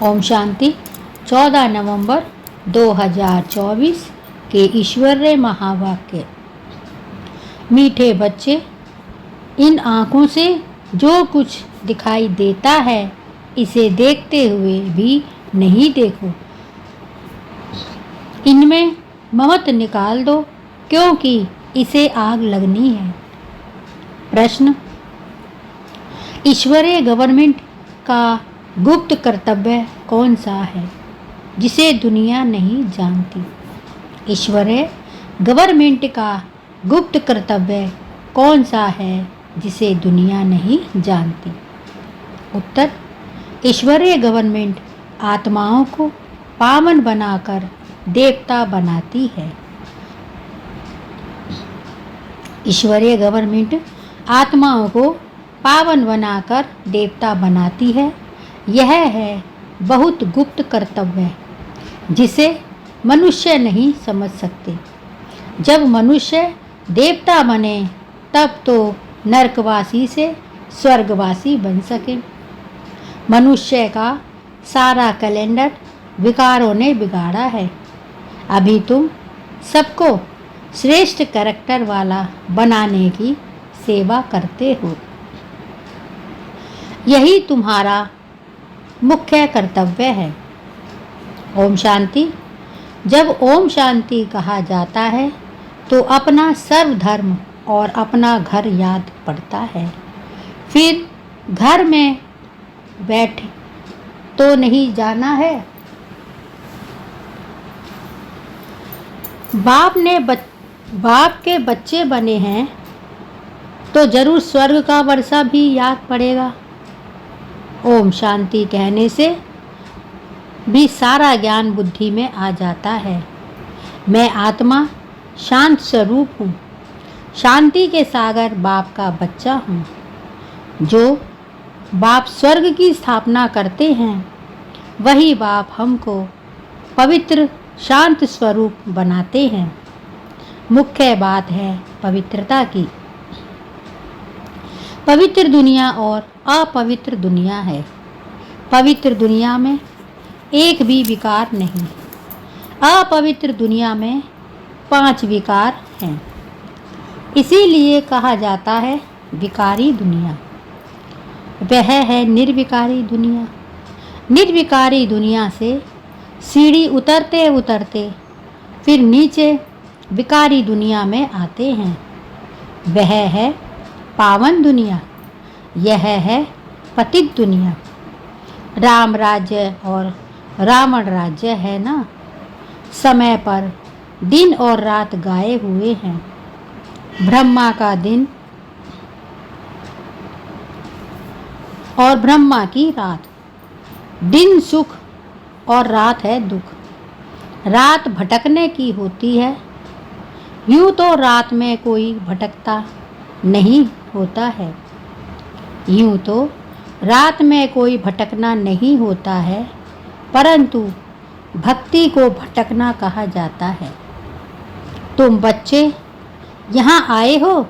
ओम शांति। 14 नवंबर 2024 के ईश्वरीय महावाक्य। मीठे बच्चे, इन आँखों से जो कुछ दिखाई देता है इसे देखते हुए भी नहीं देखो। इनमें ममत निकाल दो क्योंकि इसे आग लगनी है। प्रश्न: ईश्वरीय गवर्नमेंट का गुप्त कर्तव्य कौन सा है जिसे दुनिया नहीं जानती? ईश्वरीय गवर्नमेंट का गुप्त कर्तव्य कौन सा है जिसे दुनिया नहीं जानती? उत्तर: ईश्वरीय गवर्नमेंट आत्माओं को पावन बनाकर देवता बनाती है। ईश्वरीय गवर्नमेंट आत्माओं को पावन बनाकर देवता बनाती है। यह है बहुत गुप्त कर्तव्य जिसे मनुष्य नहीं समझ सकते। जब मनुष्य देवता बने तब तो नरकवासी से स्वर्गवासी बन सके। मनुष्य का सारा कैलेंडर विकारों ने बिगाड़ा है। अभी तुम सबको श्रेष्ठ कैरेक्टर वाला बनाने की सेवा करते हो। यही तुम्हारा मुख्य कर्तव्य है। ओम शांति। जब ओम शांति कहा जाता है तो अपना सर्वधर्म और अपना घर याद पड़ता है। फिर घर में बैठ तो नहीं जाना है। बाप के बच्चे बने हैं तो जरूर स्वर्ग का वर्षा भी याद पड़ेगा। ओम शांति कहने से भी सारा ज्ञान बुद्धि में आ जाता है। मैं आत्मा शांत स्वरूप हूँ, शांति के सागर बाप का बच्चा हूँ। जो बाप स्वर्ग की स्थापना करते हैं वही बाप हमको पवित्र शांत स्वरूप बनाते हैं। मुख्य बात है पवित्रता की। पवित्र दुनिया और अपवित्र दुनिया है। पवित्र दुनिया में एक भी विकार नहीं। अपवित्र दुनिया में 5 विकार हैं। इसीलिए कहा जाता है विकारी दुनिया। वह है निर्विकारी दुनिया। निर्विकारी दुनिया से सीढ़ी उतरते उतरते फिर नीचे विकारी दुनिया में आते हैं। वह है पावन दुनिया। यह है पतित दुनिया। राम राज्य और रावण राज्य है ना। समय पर दिन और रात गाए हुए हैं। ब्रह्मा का दिन और ब्रह्मा की रात। दिन सुख और रात है दुख। रात भटकने की होती है। यूँ तो रात में कोई भटकता नहीं होता है। यूँ तो रात में कोई भटकना नहीं होता है, परंतु भक्ति को भटकना कहा जाता है। तुम बच्चे यहाँ आए हो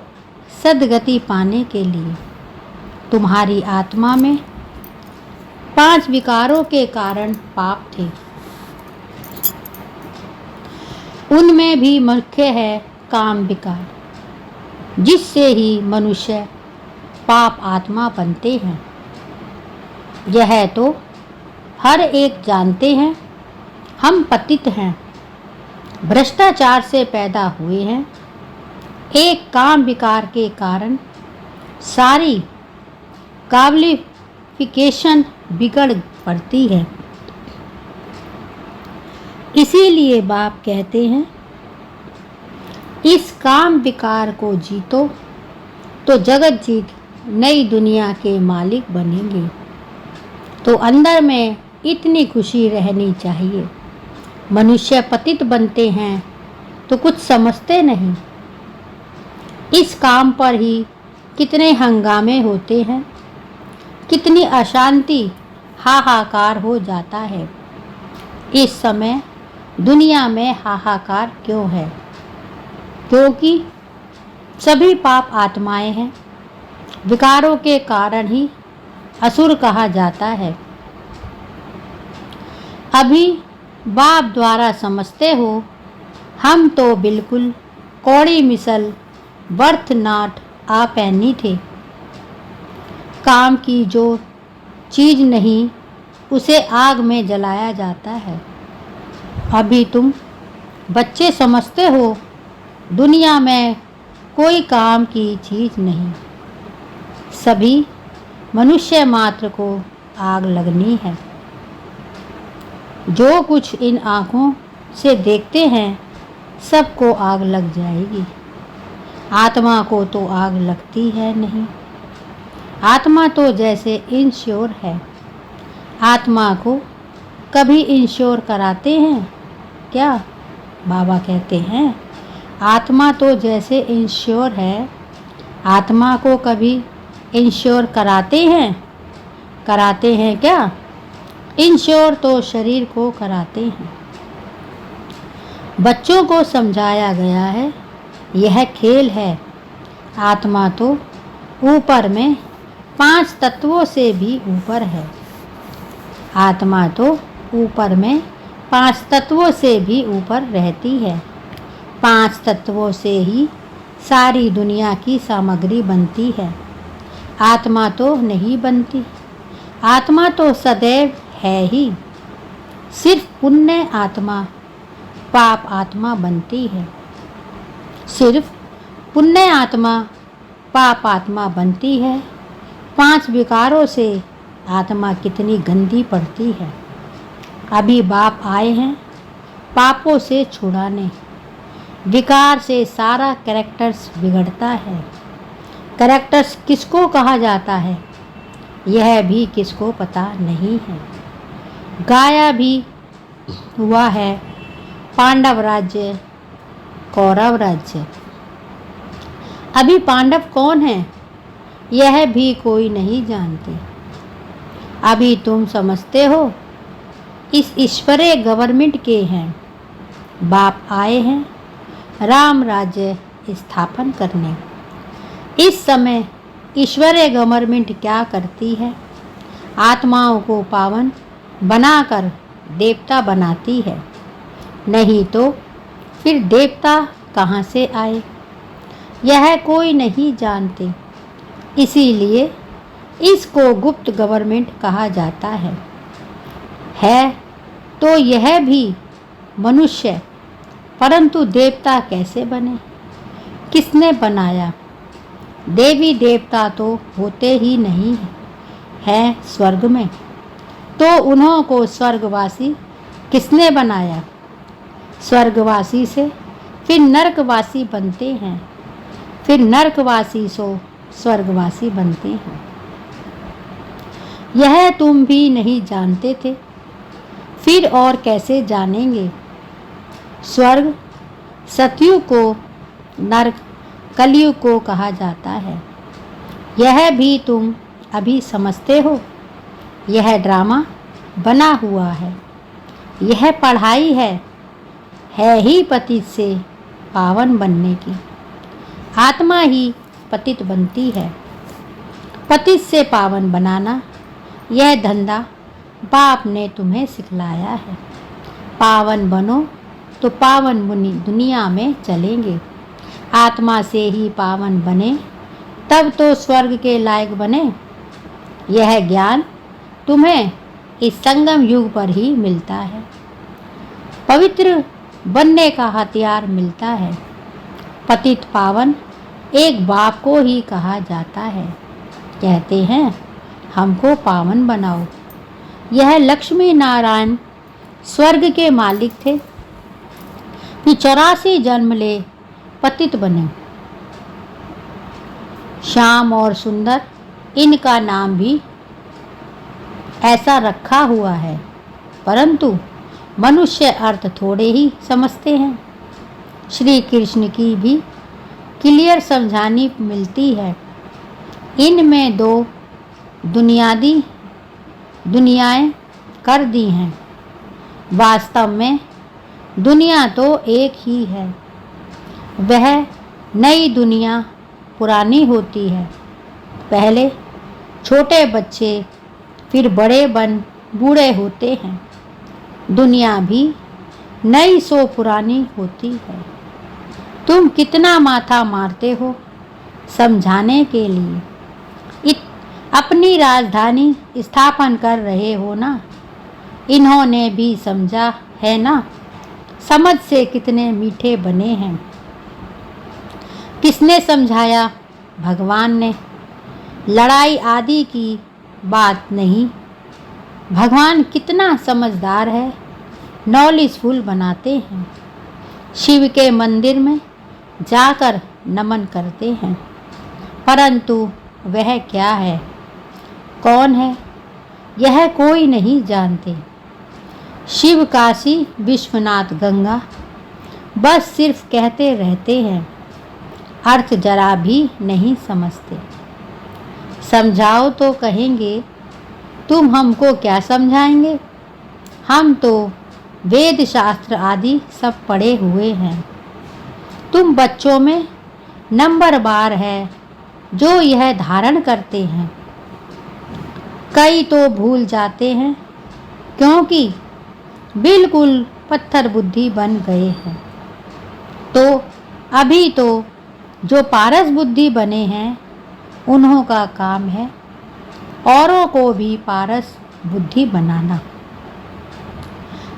सद्गति पाने के लिए। तुम्हारी आत्मा में 5 विकारों के कारण पाप थे। उनमें भी मुख्य है काम विकार, जिससे ही मनुष्य पाप आत्मा बनते हैं। यह तो हर एक जानते हैं। हम पतित हैं, भ्रष्टाचार से पैदा हुए हैं। एक काम विकार के कारण सारी क्वालिफिकेशन बिगड़ पड़ती है। इसीलिए बाप कहते हैं इस काम विकार को जीतो तो जगत जीत नई दुनिया के मालिक बनेंगे। तो अंदर में इतनी खुशी रहनी चाहिए। मनुष्य पतित बनते हैं तो कुछ समझते नहीं। इस काम पर ही कितने हंगामे होते हैं, कितनी अशांति हाहाकार हो जाता है। इस समय दुनिया में हाहाकार क्यों है? क्योंकि सभी पाप आत्माएं हैं। विकारों के कारण ही असुर कहा जाता है। अभी बाप द्वारा समझते हो, हम तो बिल्कुल कौड़ी मिसल बर्थ नाट आ पैनी थे। काम की जो चीज़ नहीं उसे आग में जलाया जाता है। अभी तुम बच्चे समझते हो, दुनिया में कोई काम की चीज़ नहीं, सभी मनुष्य मात्र को आग लगनी है। जो कुछ इन आँखों से देखते हैं सबको आग लग जाएगी। आत्मा को तो आग लगती है नहीं। आत्मा तो जैसे इंश्योर है। आत्मा को कभी इंश्योर कराते हैं क्या? बाबा कहते हैं आत्मा तो जैसे इंश्योर है। आत्मा को कभी इंश्योर कराते हैं क्या? इंश्योर तो शरीर को कराते हैं। बच्चों को समझाया गया है यह खेल है। आत्मा तो ऊपर में 5 तत्वों से भी ऊपर है। आत्मा तो ऊपर में 5 तत्वों से भी ऊपर रहती है। 5 तत्वों से ही सारी दुनिया की सामग्री बनती है। आत्मा तो नहीं बनती। आत्मा तो सदैव है ही। सिर्फ पुण्य आत्मा पाप आत्मा बनती है। सिर्फ पुण्य आत्मा पाप आत्मा बनती है। 5 विकारों से आत्मा कितनी गंदी पड़ती है। अभी बाप आए हैं पापों से छुड़ाने। विकार से सारा कैरेक्टर्स बिगड़ता है। कैरेक्टर्स किसको कहा जाता है यह भी किसको पता नहीं है। गाया भी हुआ है पांडव राज्य कौरव राज्य। अभी पांडव कौन है यह भी कोई नहीं जानते। अभी तुम समझते हो इस ईश्वरीय गवर्नमेंट के हैं। बाप आए हैं राम राज्य स्थापन करने। इस समय ईश्वरीय गवर्नमेंट क्या करती है? आत्माओं को पावन बनाकर देवता बनाती है। नहीं तो फिर देवता कहाँ से आए यह कोई नहीं जानते। इसीलिए इसको गुप्त गवर्नमेंट कहा जाता है तो यह भी मनुष्य, परंतु देवता कैसे बने? किसने बनाया? देवी देवता तो होते ही नहीं हैं स्वर्ग में, तो उन्हों को स्वर्गवासी किसने बनाया? स्वर्गवासी से फिर नरकवासी बनते हैं, फिर नरकवासी से स्वर्गवासी बनते हैं। यह तुम भी नहीं जानते थे, फिर और कैसे जानेंगे? स्वर्ग सतयुग को, नरक कलयुग को कहा जाता है। यह भी तुम अभी समझते हो। यह ड्रामा बना हुआ है। यह पढ़ाई है ही पतित से पावन बनने की। आत्मा ही पतित बनती है। पतित से पावन बनाना यह धंधा बाप ने तुम्हें सिखलाया है। पावन बनो तो पावन मुनि दुनिया में चलेंगे। आत्मा से ही पावन बने तब तो स्वर्ग के लायक बने। यह ज्ञान तुम्हें इस संगम युग पर ही मिलता है। पवित्र बनने का हथियार मिलता है। पतित पावन एक बाप को ही कहा जाता है। कहते हैं हमको पावन बनाओ। यह लक्ष्मी नारायण स्वर्ग के मालिक थे कि 84 जन्म ले पतित बने। श्याम और सुंदर इनका नाम भी ऐसा रखा हुआ है, परंतु मनुष्य अर्थ थोड़े ही समझते हैं। श्री कृष्ण की भी क्लियर समझानी मिलती है। इनमें 2 दुनियादी दुनियाएं कर दी हैं। वास्तव में दुनिया तो एक ही है। वह नई दुनिया पुरानी होती है। पहले छोटे बच्चे फिर बड़े बूढ़े होते हैं। दुनिया भी नई सो पुरानी होती है। तुम कितना माथा मारते हो समझाने के लिए, अपनी राजधानी स्थापन कर रहे हो ना। इन्होंने भी समझा है ना, समझ से कितने मीठे बने हैं। किसने समझाया? भगवान ने। लड़ाई आदि की बात नहीं। भगवान कितना समझदार है, नॉलेजफुल बनाते हैं। शिव के मंदिर में जाकर नमन करते हैं, परंतु वह क्या है, कौन है, यह कोई नहीं जानते। शिव, काशी, विश्वनाथ, गंगा बस सिर्फ कहते रहते हैं, अर्थ जरा भी नहीं समझते। समझाओ तो कहेंगे तुम हमको क्या समझाएंगे, हम तो वेद शास्त्र आदि सब पढ़े हुए हैं। तुम बच्चों में नंबर बार है जो यह धारण करते हैं। कई तो भूल जाते हैं क्योंकि बिल्कुल पत्थर बुद्धि बन गए हैं। तो अभी तो जो पारस बुद्धि बने हैं उन्हों का काम है औरों को भी पारस बुद्धि बनाना।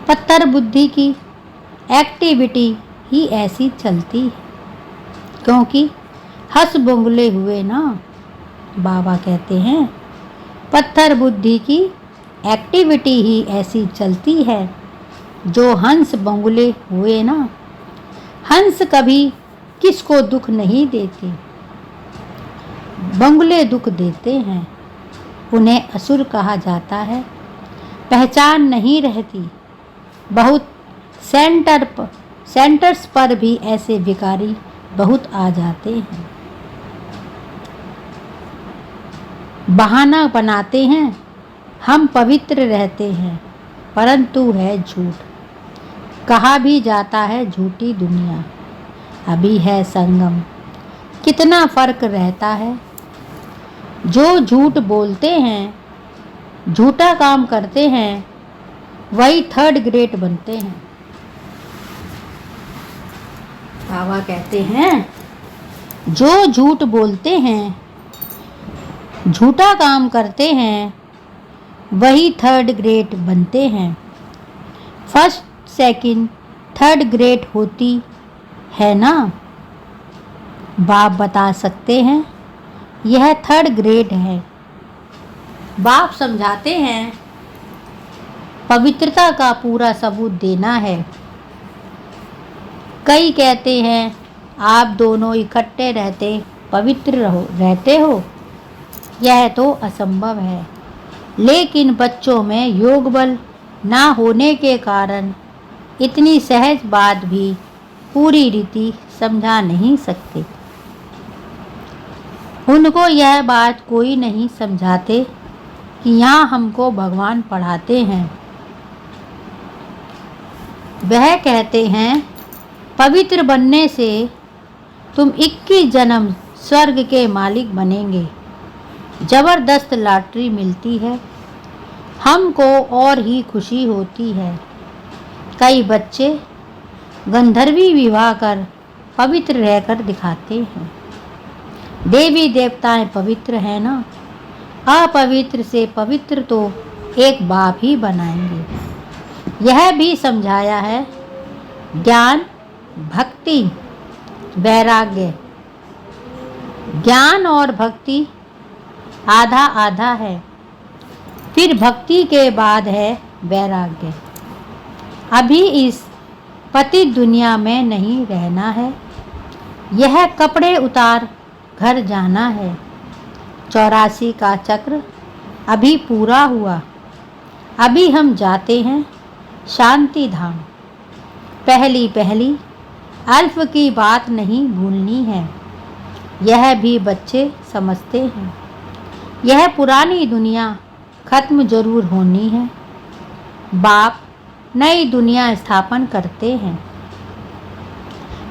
पत्थर बुद्धि की एक्टिविटी ही ऐसी चलती है, क्योंकि हंस बोंगले हुए ना। बाबा कहते हैं पत्थर बुद्धि की एक्टिविटी ही ऐसी चलती है जो हंस बंगुले हुए ना। हंस कभी किसको दुख नहीं देते, बंगुले दुख देते हैं। उन्हें असुर कहा जाता है। पहचान नहीं रहती। बहुत सेंटर्स पर भी ऐसे भिखारी बहुत आ जाते हैं। बहाना बनाते हैं हम पवित्र रहते हैं, परंतु है झूठ। कहा भी जाता है झूठी दुनिया अभी है संगम। कितना फर्क रहता है। जो झूठ बोलते हैं, झूठा काम करते हैं, वही थर्ड ग्रेड बनते हैं। बाबा कहते हैं जो झूठ बोलते हैं, झूठा काम करते हैं, वही थर्ड ग्रेड बनते हैं। फर्स्ट, सेकंड, थर्ड ग्रेड होती है ना। बाप बता सकते हैं यह थर्ड ग्रेड है। बाप समझाते हैं पवित्रता का पूरा सबूत देना है। कई कहते हैं आप दोनों इकट्ठे रहते पवित्र रहते हो, यह तो असंभव है। लेकिन बच्चों में योग बल ना होने के कारण इतनी सहज बात भी पूरी रीति समझा नहीं सकते। उनको यह बात कोई नहीं समझाते कि यहाँ हमको भगवान पढ़ाते हैं। वह कहते हैं पवित्र बनने से तुम 21 जन्म स्वर्ग के मालिक बनेंगे। जबरदस्त लॉटरी मिलती है, हमको और ही खुशी होती है। कई बच्चे गंधर्वी विवाह कर पवित्र रहकर दिखाते हैं। देवी देवताएं पवित्र हैं ना। अपवित्र से पवित्र तो एक बाप ही बनाएंगे। यह भी समझाया है ज्ञान, भक्ति, वैराग्य। ज्ञान और भक्ति आधा आधा है, फिर भक्ति के बाद है वैराग्य। अभी इस पतित दुनिया में नहीं रहना है। यह कपड़े उतार घर जाना है। 84 का चक्र अभी पूरा हुआ। अभी हम जाते हैं शांति धाम। पहली पहली अल्फ की बात नहीं भूलनी है। यह भी बच्चे समझते हैं। यह पुरानी दुनिया खत्म जरूर होनी है। बाप नई दुनिया स्थापन करते हैं।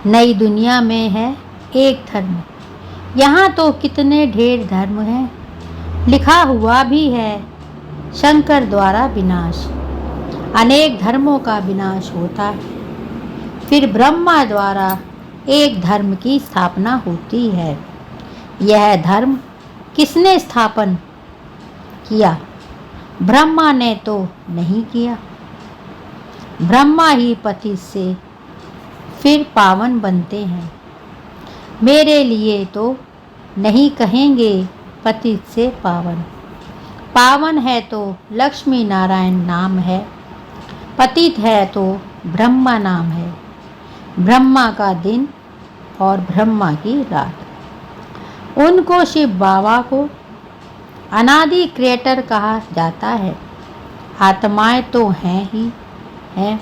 नई दुनिया में है एक धर्म। यहाँ तो कितने ढेर धर्म हैं। लिखा हुआ भी है शंकर द्वारा विनाश। अनेक धर्मों का विनाश होता है, फिर ब्रह्मा द्वारा एक धर्म की स्थापना होती है। यह धर्म किसने स्थापन किया? ब्रह्मा ने तो नहीं किया। ब्रह्मा ही पति से फिर पावन बनते हैं। मेरे लिए तो नहीं कहेंगे पति से पावन। पावन है तो लक्ष्मी नारायण नाम है, पतित है तो ब्रह्मा नाम है। ब्रह्मा का दिन और ब्रह्मा की रात। उनको शिव बाबा को अनादि क्रिएटर कहा जाता है। आत्माएं तो हैं ही हैं,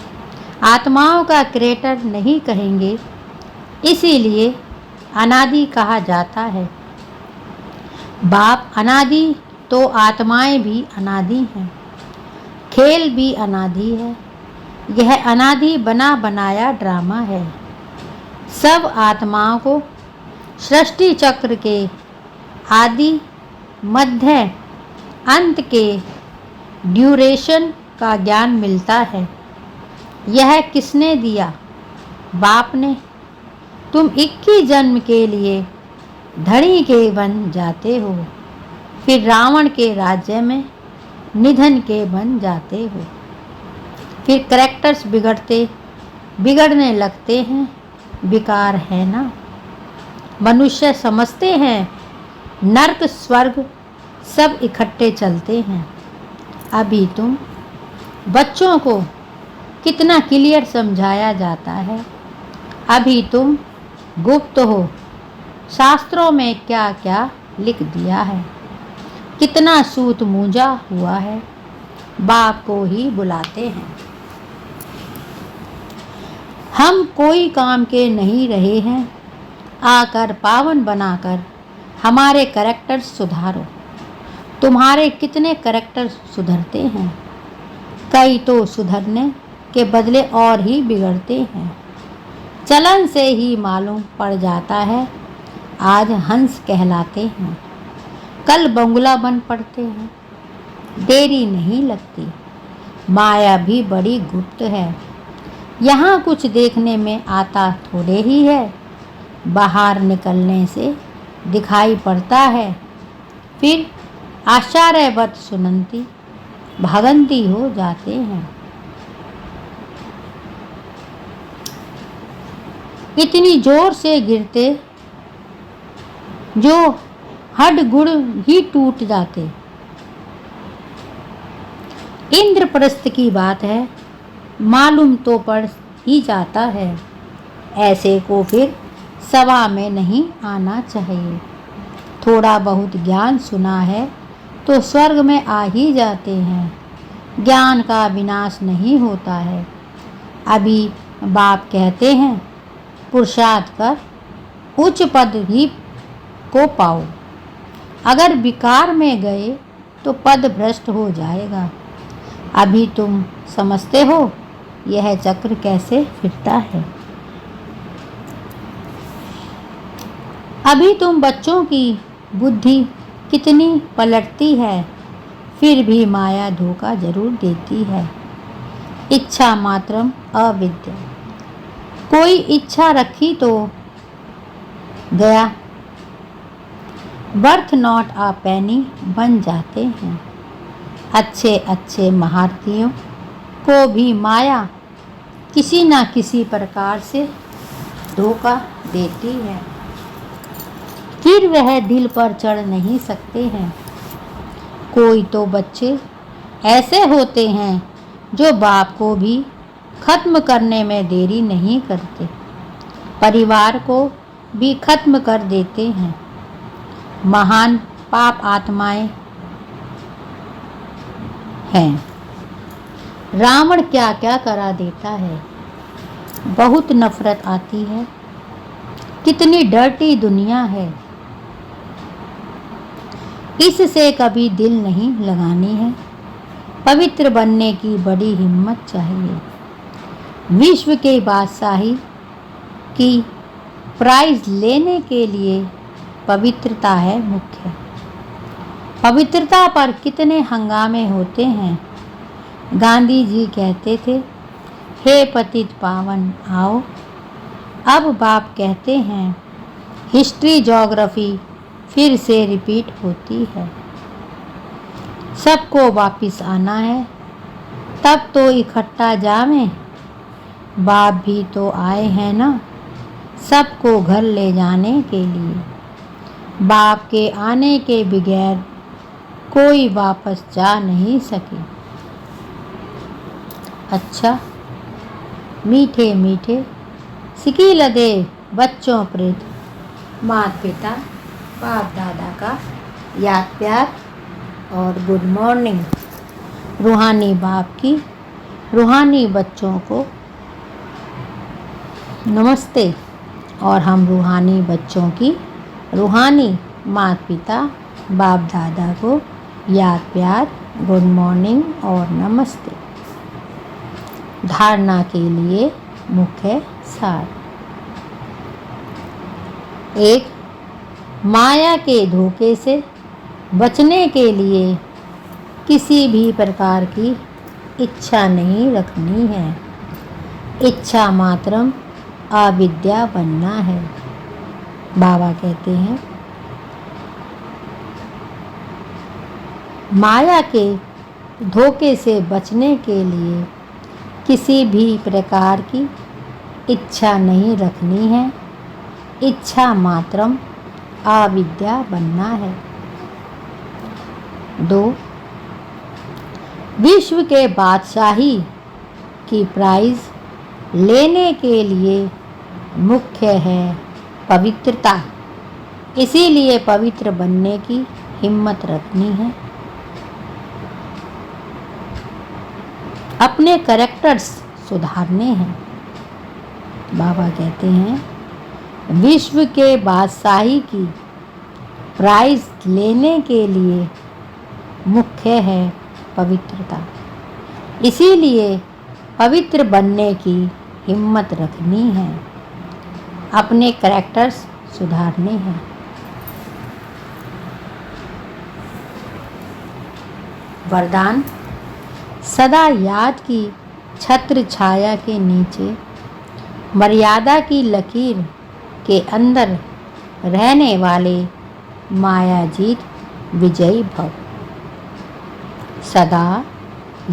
आत्माओं का क्रिएटर नहीं कहेंगे, इसीलिए अनादि कहा जाता है। बाप अनादि तो आत्माएं भी अनादि हैं, खेल भी अनादि है। यह अनादि बना बनाया ड्रामा है। सब आत्माओं को सृष्टि चक्र के आदि मध्य अंत के ड्यूरेशन का ज्ञान मिलता है। यह किसने दिया? बाप ने। तुम 21 जन्म के लिए धनी के बन जाते हो, फिर रावण के राज्य में निधन के बन जाते हो। फिर कैरेक्टर्स बिगड़ने लगते हैं। विकार है ना। मनुष्य समझते हैं नर्क स्वर्ग सब इकट्ठे चलते हैं। अभी तुम बच्चों को कितना क्लियर समझाया जाता है। अभी तुम गुप्त हो। शास्त्रों में क्या क्या लिख दिया है, कितना सूत मूंजा हुआ है। बाप को ही बुलाते हैं। हम कोई काम के नहीं रहे हैं। आकर पावन बनाकर हमारे कैरेक्टर सुधारो। तुम्हारे कितने कैरेक्टर सुधरते हैं? कई तो सुधरने के बदले और ही बिगड़ते हैं। चलन से ही मालूम पड़ जाता है। आज हंस कहलाते हैं, कल बंगुला बन पड़ते हैं। देरी नहीं लगती। माया भी बड़ी गुप्त है। यहाँ कुछ देखने में आता थोड़े ही है, बाहर निकलने से दिखाई पड़ता है। फिर आश्चर्यवत सुनती भागंती हो जाते हैं। इतनी जोर से गिरते जो हड्ड गुड़ ही टूट जाते। इंद्रप्रस्थ की बात है, मालूम तो पड़ ही जाता है। ऐसे को फिर सभा में नहीं आना चाहिए। थोड़ा बहुत ज्ञान सुना है तो स्वर्ग में आ ही जाते हैं। ज्ञान का विनाश नहीं होता है। अभी बाप कहते हैं पुरुषार्थ कर उच्च पद ही को पाओ। अगर विकार में गए तो पद भ्रष्ट हो जाएगा। अभी तुम समझते हो यह चक्र कैसे फिरता है। अभी तुम बच्चों की बुद्धि कितनी पलटती है, फिर भी माया धोखा जरूर देती है। इच्छा मात्रम अविद्या। कोई इच्छा रखी तो गया, बर्थ नॉट आ पैनी बन जाते हैं। अच्छे अच्छे महारथियों को भी माया किसी न किसी प्रकार से धोखा देती है। फिर वह दिल पर चढ़ नहीं सकते हैं। कोई तो बच्चे ऐसे होते हैं जो बाप को भी खत्म करने में देरी नहीं करते, परिवार को भी खत्म कर देते हैं। महान पाप आत्माएं हैं। रावण क्या क्या करा देता है। बहुत नफरत आती है। कितनी डर्टी दुनिया है। इससे कभी दिल नहीं लगानी है। पवित्र बनने की बड़ी हिम्मत चाहिए। विश्व के बादशाही की प्राइज लेने के लिए पवित्रता है मुख्य। पवित्रता पर कितने हंगामे होते हैं। गांधी जी कहते थे, हे पतित पावन आओ। अब बाप कहते हैं, हिस्ट्री ज्योग्राफी फिर से रिपीट होती है। सबको वापिस आना है, तब तो इकट्ठा जावें। बाप भी तो आए हैं ना, सबको घर ले जाने के लिए। बाप के आने के बगैर कोई वापस जा नहीं सके। अच्छा, मीठे मीठे सिकीलदे बच्चों प्रेत माता पिता बाप दादा का याद प्यार और गुड मॉर्निंग। रूहानी बाप की रूहानी बच्चों को नमस्ते और हम रूहानी बच्चों की रूहानी माता पिता बाप दादा को याद प्यार गुड मॉर्निंग और नमस्ते। धारणा के लिए मुख्य सार। 1. माया के धोखे से बचने के लिए किसी भी प्रकार की इच्छा नहीं रखनी है। इच्छा मात्रम अविद्या बनना है। बाबा कहते हैं, माया के धोखे से बचने के लिए किसी भी प्रकार की इच्छा नहीं रखनी है। इच्छा मात्रम अविद्या बनना है। 2. विश्व के बादशाही की प्राइज लेने के लिए मुख्य है पवित्रता। इसीलिए पवित्र बनने की हिम्मत रखनी है। अपने कैरेक्टर्स सुधारने हैं। बाबा कहते हैं, विश्व के बादशाही की प्राइज लेने के लिए मुख्य है पवित्रता। इसीलिए पवित्र बनने की हिम्मत रखनी है। अपने कैरेक्टर्स सुधारने हैं। वरदान। सदा याद की छत्र छाया के नीचे मर्यादा की लकीर के अंदर रहने वाले मायाजीत विजयी भव। सदा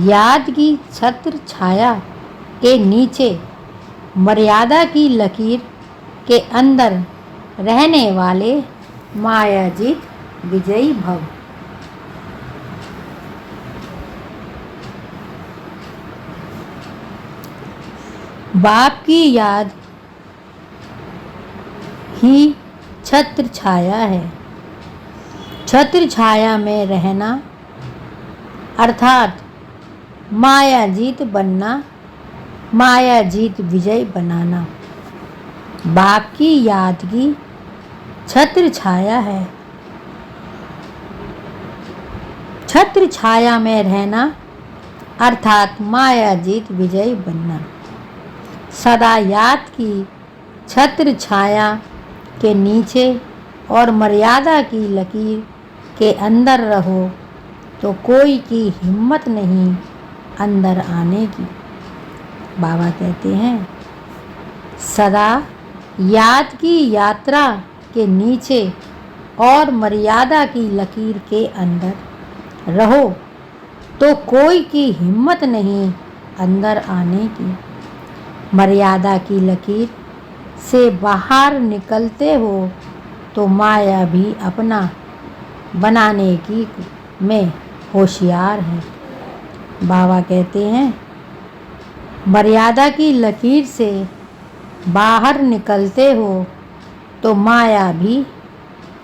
याद की छत्र छाया के नीचे मर्यादा की लकीर के अंदर रहने वाले मायाजीत विजयी भव। बाप की याद ही छत्र छाया है। छत्र छाया में रहना अर्थात मायाजीत बनना, मायाजीत विजय बनाना बाप की याद की छत्र छाया है। छत्र छाया में रहना अर्थात मायाजीत विजय बनना। सदा याद की छत्र छाया के नीचे और मर्यादा की लकीर के अंदर रहो तो कोई की हिम्मत नहीं अंदर आने की। बाबा कहते हैं, सदा याद की यात्रा के नीचे और मर्यादा की लकीर के अंदर रहो तो कोई की हिम्मत नहीं अंदर आने की। मर्यादा की लकीर से बाहर निकलते हो तो माया भी अपना बनाने की में होशियार है। बाबा कहते हैं, मर्यादा की लकीर से बाहर निकलते हो तो माया भी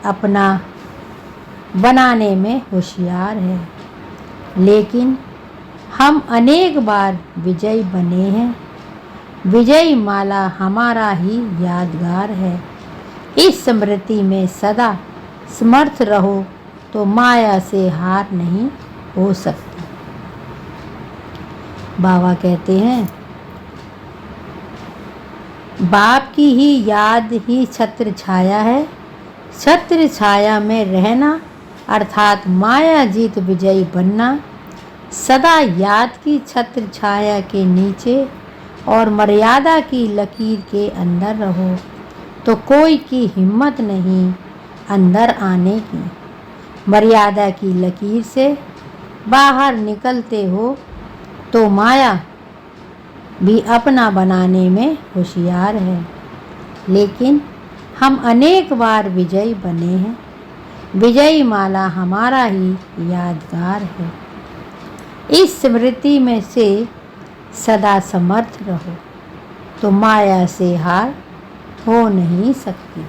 अपना बनाने में होशियार है। लेकिन हम अनेक बार विजयी बने हैं। विजयी माला हमारा ही यादगार है। इस स्मृति में सदा समर्थ रहो तो माया से हार नहीं हो सकती। बाबा कहते हैं, बाप की ही याद ही छत्र छाया है। छत्र छाया में रहना अर्थात माया जीत विजयी बनना सदा याद की छत्र छाया के नीचे और मर्यादा की लकीर के अंदर रहो तो कोई की हिम्मत नहीं अंदर आने की। मर्यादा की लकीर से बाहर निकलते हो तो माया भी अपना बनाने में होशियार है, लेकिन हम अनेक बार विजयी बने हैं। विजयी माला हमारा ही यादगार है। इस स्मृति में से सदा समर्थ रहो तो माया से हार हो नहीं सकती।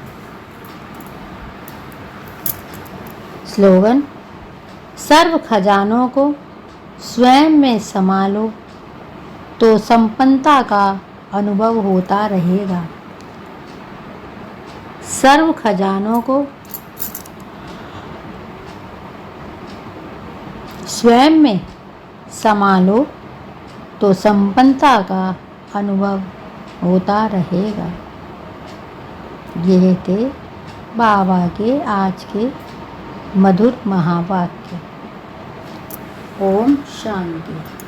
स्लोगन: सर्व खजानों को स्वयं में संभालो तो संपन्नता का अनुभव होता रहेगा। सर्व खजानों को स्वयं में संभालो तो संपन्नता का अनुभव होता रहेगा। यह थे बाबा के आज के मधुर महावाक्य। ओम शांति।